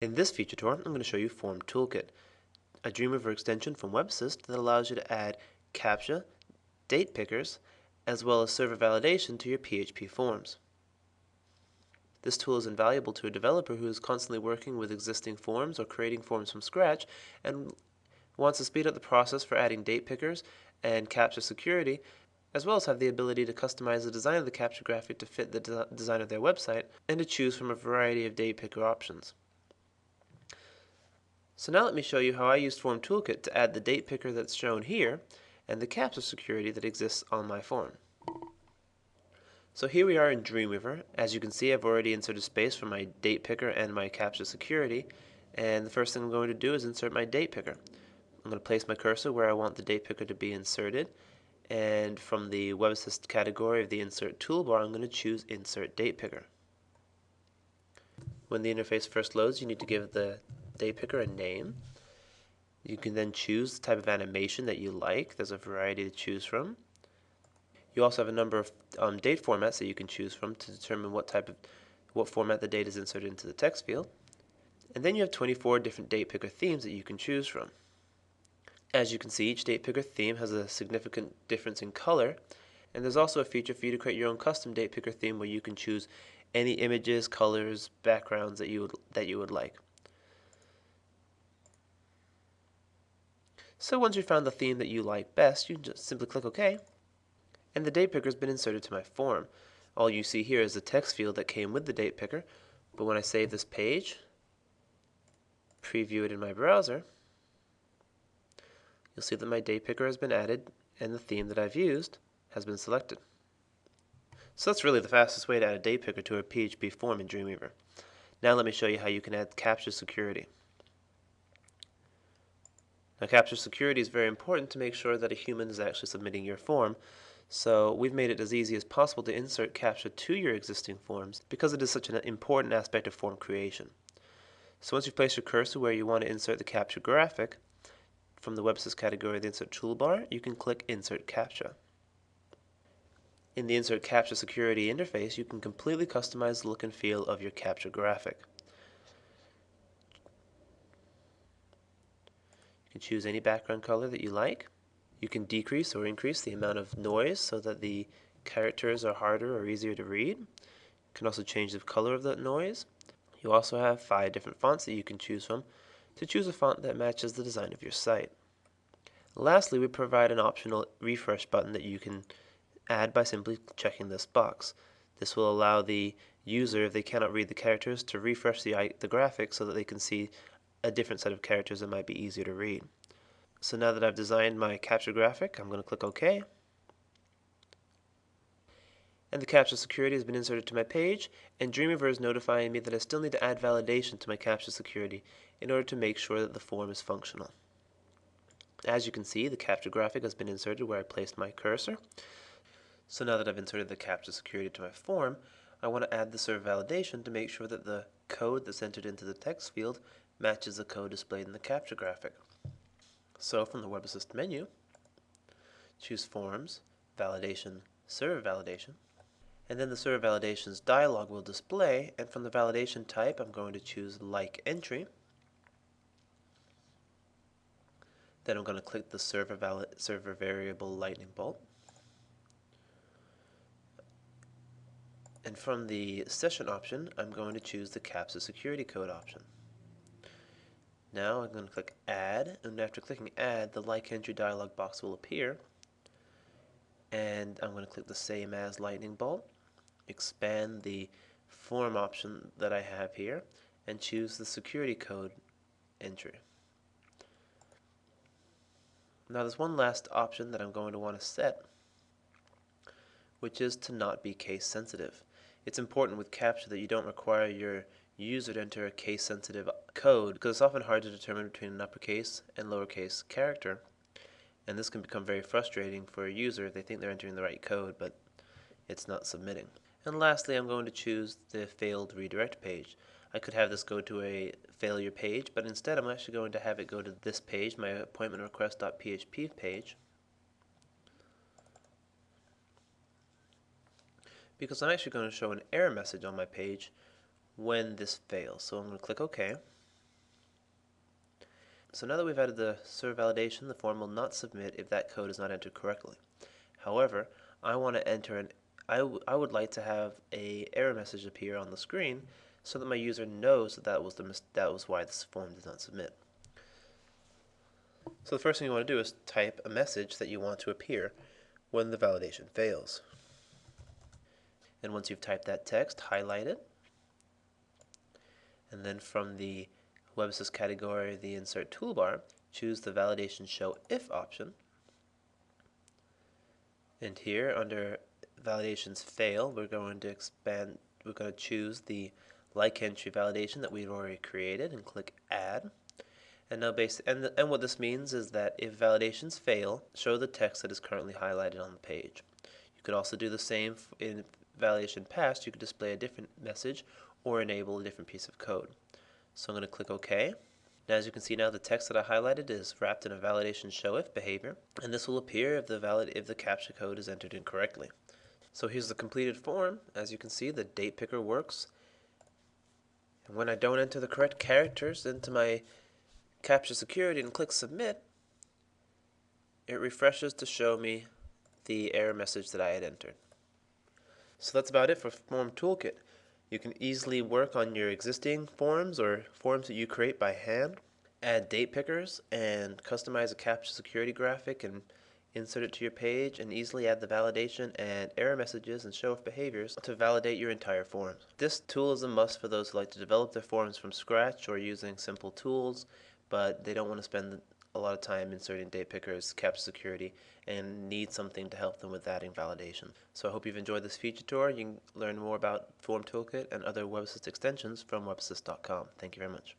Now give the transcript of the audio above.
In this feature tour, I'm going to show you Form Toolkit, a Dreamweaver extension from WebAssist that allows you to add CAPTCHA, date pickers, as well as server validation to your PHP forms. This tool is invaluable to a developer who is constantly working with existing forms or creating forms from scratch and wants to speed up the process for adding date pickers and CAPTCHA security, as well as have the ability to customize the design of the CAPTCHA graphic to fit the design of their website and to choose from a variety of date picker options. So now let me show you how I used Form Toolkit to add the date picker that's shown here and the CAPTCHA security that exists on my form. So here we are in Dreamweaver. As you can see, I've already inserted space for my date picker and my CAPTCHA security, and the first thing I'm going to do is insert my date picker. I'm going to place my cursor where I want the date picker to be inserted, and from the WebAssist category of the Insert toolbar, I'm going to choose Insert Date Picker. When the interface first loads, you need to give the date picker a name. You can then choose the type of animation that you like. There's a variety to choose from. You also have a number of date formats that you can choose from to determine what format the date is inserted into the text field. And then you have 24 different date picker themes that you can choose from. As you can see, each date picker theme has a significant difference in color, and there's also a feature for you to create your own custom date picker theme where you can choose any images, colors, backgrounds that you would like. So once you've found the theme that you like best, you can just simply click OK, and the date picker has been inserted to my form. All you see here is the text field that came with the date picker, but when I save this page, preview it in my browser, you'll see that my date picker has been added and the theme that I've used has been selected. So that's really the fastest way to add a date picker to a PHP form in Dreamweaver. Now let me show you how you can add CAPTCHA security. Now, CAPTCHA security is very important to make sure that a human is actually submitting your form, so we've made it as easy as possible to insert CAPTCHA to your existing forms because it is such an important aspect of form creation. So once you've placed your cursor where you want to insert the CAPTCHA graphic, from the WebAssist category of the Insert toolbar, you can click Insert CAPTCHA. In the Insert CAPTCHA security interface, you can completely customize the look and feel of your CAPTCHA graphic. You can choose any background color that you like. You can decrease or increase the amount of noise so that the characters are harder or easier to read. You can also change the color of that noise. You also have 5 different fonts that you can choose from to choose a font that matches the design of your site. Lastly, we provide an optional refresh button that you can add by simply checking this box. This will allow the user, if they cannot read the characters, to refresh the graphic so that they can see a different set of characters that might be easier to read. So now that I've designed my CAPTCHA graphic, I'm going to click OK. And the CAPTCHA security has been inserted to my page, and Dreamweaver is notifying me that I still need to add validation to my CAPTCHA security in order to make sure that the form is functional. As you can see, the CAPTCHA graphic has been inserted where I placed my cursor. So now that I've inserted the CAPTCHA security to my form, I want to add the server validation to make sure that the code that's entered into the text field matches the code displayed in the CAPTCHA graphic. So from the WebAssist menu, choose Forms, Validation, Server Validation, and then the Server Validations dialog will display, and from the validation type I'm going to choose Like Entry. Then I'm going to click the server variable lightning bolt. And from the session option, I'm going to choose the CAPTCHA security code option. Now I'm going to click Add, and after clicking Add, the Like Entry dialog box will appear. And I'm going to click the Same As lightning bolt, expand the form option that I have here, and choose the security code entry. Now there's one last option that I'm going to want to set, which is to not be case sensitive. It's important with CAPTCHA that you don't require your user to enter a case sensitive code because it's often hard to determine between an uppercase and lowercase character, and this can become very frustrating for a user if they think they're entering the right code but it's not submitting. And lastly, I'm going to choose the failed redirect page. I could have this go to a failure page, but instead I'm actually going to have it go to this page, my appointment request.php page, because I'm actually going to show an error message on my page when this fails. So I'm going to click OK. So now that we've added the serve validation, the form will not submit if that code is not entered correctly. However, I want to enter I would like to have a error message appear on the screen so that my user knows that that was why this form did not submit. So the first thing you want to do is type a message that you want to appear when the validation fails. And once you've typed that text, highlight it. And then from the WebAssist category, the Insert toolbar, choose the Validation Show If option. And here, under Validations Fail, we're going to choose the like entry validation that we've already created and click Add. And now and what this means is that if validations fail, show the text that is currently highlighted on the page. You could also do the same in validation passed. You could display a different message or enable a different piece of code. So I'm going to click OK. Now, as you can see now, the text that I highlighted is wrapped in a validation show if behavior, and this will appear if the CAPTCHA code is entered incorrectly. So here's the completed form. As you can see, the date picker works. And when I don't enter the correct characters into my CAPTCHA security and click submit, it refreshes to show me the error message that I had entered. So that's about it for Form Toolkit. You can easily work on your existing forms or forms that you create by hand, add date pickers, and customize a CAPTCHA security graphic and insert it to your page, and easily add the validation and error messages and show if behaviors to validate your entire forms. This tool is a must for those who like to develop their forms from scratch or using simple tools, but they don't want to spend a lot of time inserting date pickers, CAPTCHA security, and need something to help them with adding validation. So I hope you've enjoyed this feature tour. You can learn more about Form Toolkit and other WebAssist extensions from webassist.com. Thank you very much.